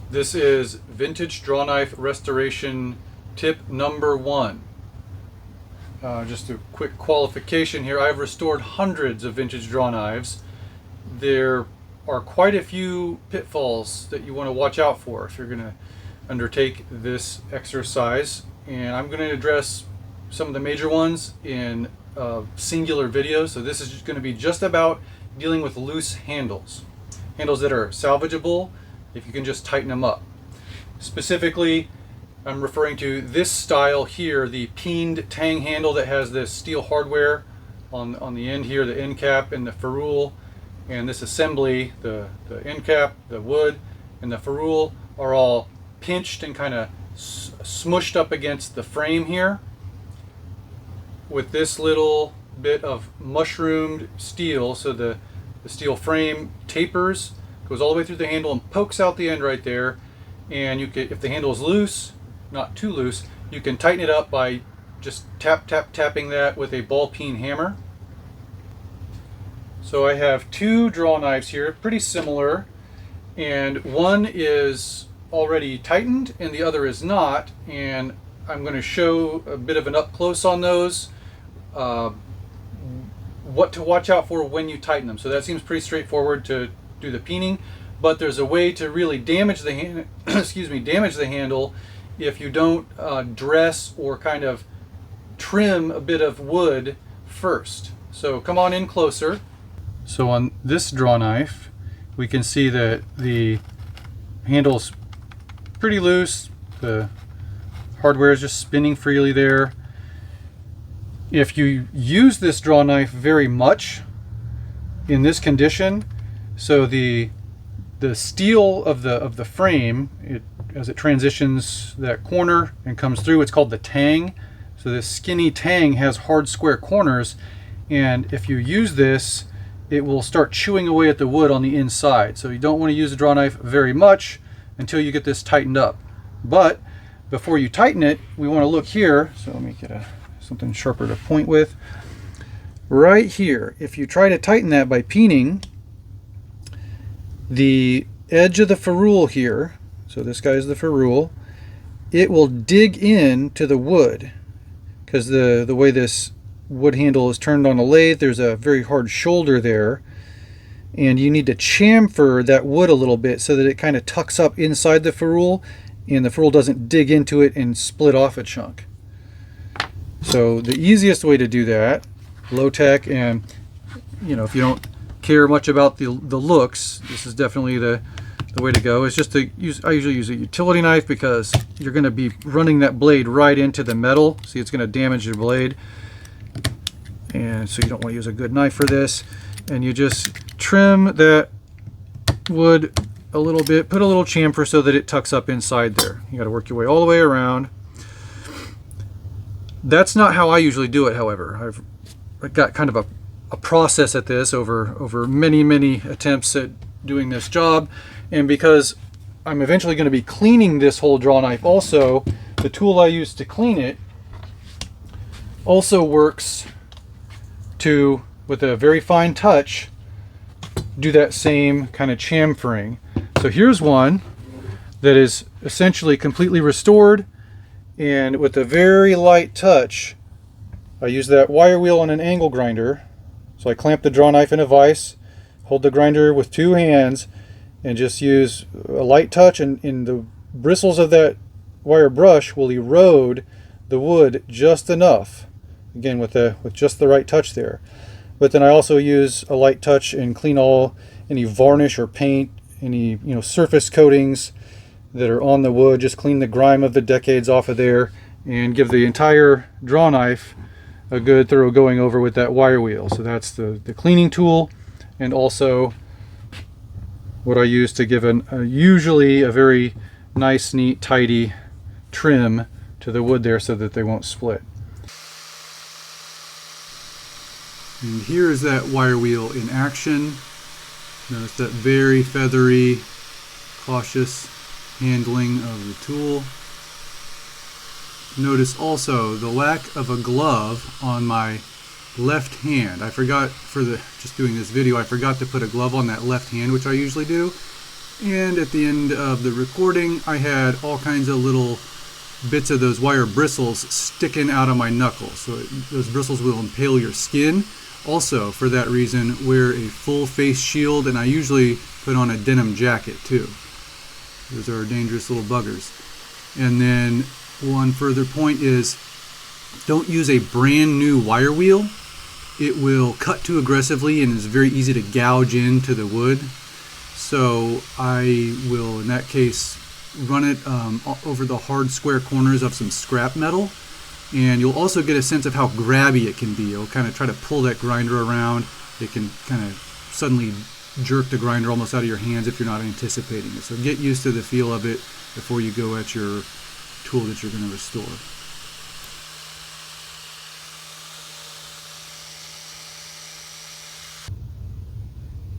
This is vintage Drawknife restoration tip number 1. Just a quick qualification here. I've restored hundreds of vintage Drawknives. There are quite a few pitfalls that you want to watch out for if you're going to undertake this exercise, and I'm going to address some of the major ones in a singular video. So this is going to be just about dealing with loose handles that are salvageable if you can just tighten them up. Specifically, I'm referring to this style here, the peened tang handle that has this steel hardware on the end here, the end cap and the ferrule, and this assembly, the end cap, the wood, and the ferrule are all pinched and kind of smushed up against the frame here. With this little bit of mushroomed steel, so the steel frame tapers, goes all the way through the handle and pokes out the end right there. And you can, if the handle is loose, not too loose, you can tighten it up by just tapping that with a ball peen hammer. So I have two draw knives here, pretty similar, and one is already tightened and the other is not, and I'm going to show a bit of an up close on those, what to watch out for when you tighten them. So that seems pretty straightforward to do the peening, but there's a way to really damage the damage the handle if you don't dress or kind of trim a bit of wood first. So come on in closer. So on this draw knife, we can see that the handle's pretty loose. The hardware is just spinning freely there. If you use this draw knife very much in this condition, so the steel of the frame, as it transitions that corner and comes through, it's called the tang. So this skinny tang has hard square corners, and if you use this, it will start chewing away at the wood on the inside. So you don't want to use the draw knife very much until you get this tightened up. But before you tighten it, we want to look here. So let me get something sharper to point with. Right here, if you try to tighten that by peening, the edge of the ferrule here, so this guy is the ferrule, it will dig in to the wood, because the way this wood handle is turned on a lathe, there's a very hard shoulder there, and you need to chamfer that wood a little bit so that it kind of tucks up inside the ferrule and the ferrule doesn't dig into it and split off a chunk. So the easiest way to do that, low tech, and if you don't care much about the looks, this is definitely the way to go, is just to use, I usually use a utility knife because you're going to be running that blade right into the metal. See, it's going to damage your blade, and so you don't want to use a good knife for this. And you just trim that wood a little bit, put a little chamfer so that it tucks up inside there. You got to work your way all the way around. That's not how I usually do it, however. I've got kind of a process at this over many attempts at doing this job, and because I'm eventually going to be cleaning this whole draw knife also, the tool I use to clean it also works to, with a very fine touch, do that same kind of chamfering. So here's one that is essentially completely restored, and with a very light touch, I use that wire wheel on an angle grinder. So I clamp the draw knife in a vise, hold the grinder with two hands, and just use a light touch, and the bristles of that wire brush will erode the wood just enough. Again, with just the right touch there. But then I also use a light touch and clean any varnish or paint, any surface coatings that are on the wood. Just clean the grime of the decades off of there, and give the entire draw knife a good thorough going over with that wire wheel. So that's the cleaning tool, and also what I use to give usually a very nice, neat, tidy trim to the wood there so that they won't split. And here's that wire wheel in action. Notice that very feathery, cautious handling of the tool. Notice also the lack of a glove on my left hand. I forgot, just doing this video, I forgot to put a glove on that left hand, which I usually do. And at the end of the recording, I had all kinds of little bits of those wire bristles sticking out of my knuckles. So those bristles will impale your skin. Also, for that reason, wear a full face shield, and I usually put on a denim jacket too. Those are dangerous little buggers. And then one further point is, don't use a brand new wire wheel. It will cut too aggressively and is very easy to gouge into the wood. So I will, in that case, run it over the hard square corners of some scrap metal. And you'll also get a sense of how grabby it can be. It'll kind of try to pull that grinder around. It can kind of suddenly jerk the grinder almost out of your hands if you're not anticipating it. So get used to the feel of it before you go at your tool that you're going to restore.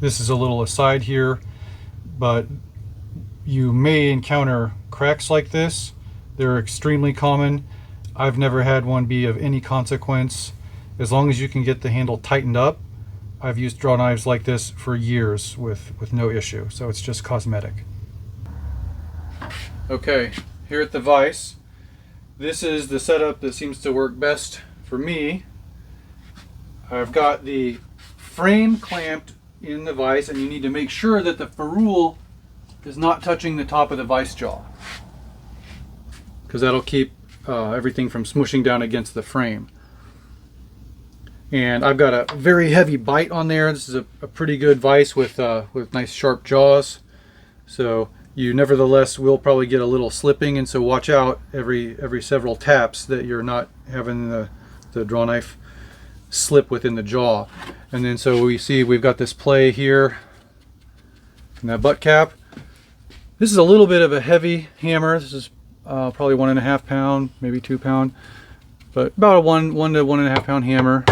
This is a little aside here, but you may encounter cracks like this. They're extremely common. I've never had one be of any consequence. As long as you can get the handle tightened up, I've used draw knives like this for years with no issue, so it's just cosmetic. Okay, here at the vise, this is the setup that seems to work best for me. I've got the frame clamped in the vise, and you need to make sure that the ferrule is not touching the top of the vise jaw, because that'll keep everything from smushing down against the frame. And I've got a very heavy bite on there. This is a pretty good vise with nice sharp jaws. So you nevertheless will probably get a little slipping, and so watch out every several taps that you're not having the draw knife slip within the jaw. And then so we see we've got this play here and that butt cap. This is a little bit of a heavy hammer. This is probably 1.5 pound, maybe 2 pound, but about a 1 to 1.5 pound hammer.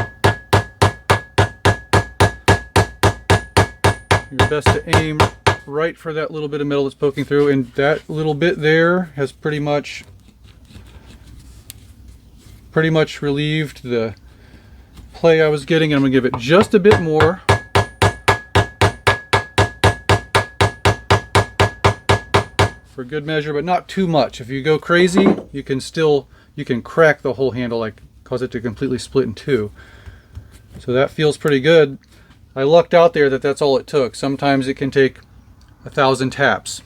Your best to aim right for that little bit of metal that's poking through, and that little bit there has pretty much relieved the play I was getting, and I'm going to give it just a bit more. For good measure, but not too much. If you go crazy, you can crack the whole handle, like cause it to completely split in two. So that feels pretty good. I lucked out there that that's all it took. Sometimes it can take 1,000 taps.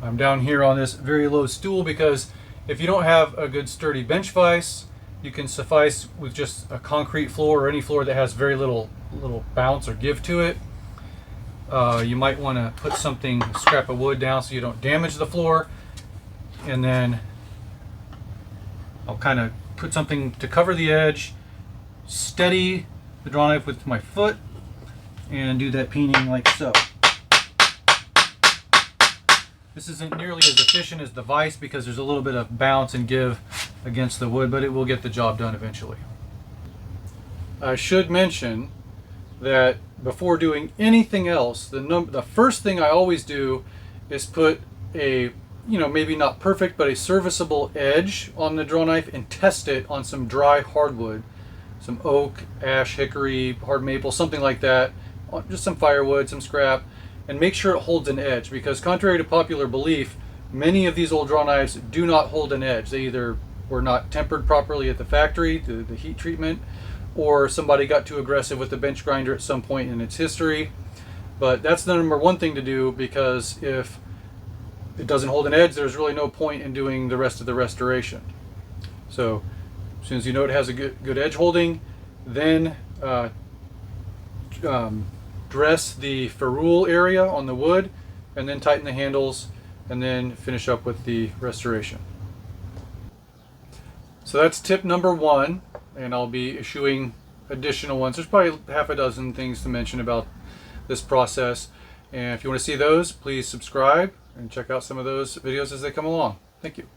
I'm down here on this very low stool because if you don't have a good sturdy bench vise, you can suffice with just a concrete floor or any floor that has very little bounce or give to it. You might want to put something, a scrap of wood down so you don't damage the floor. And then I'll kind of put something to cover the edge, steady the draw knife with my foot, and do that peening like so. This isn't nearly as efficient as the vise because there's a little bit of bounce and give against the wood, but it will get the job done eventually. I should mention that before doing anything else, the first thing I always do is put a, maybe not perfect, but a serviceable edge on the draw knife and test it on some dry hardwood, some oak, ash, hickory, hard maple, something like that, just some firewood, some scrap, and make sure it holds an edge, because contrary to popular belief, many of these old draw knives do not hold an edge. They either were not tempered properly at the factory, the heat treatment, or somebody got too aggressive with the bench grinder at some point in its history. But that's the number one thing to do, because if it doesn't hold an edge, there's really no point in doing the rest of the restoration. So as soon as you know it has a good edge holding, then dress the ferrule area on the wood, and then tighten the handles, and then finish up with the restoration. So that's tip number 1, and I'll be issuing additional ones. There's probably half a dozen things to mention about this process, and if you want to see those, please subscribe and check out some of those videos as they come along. Thank you.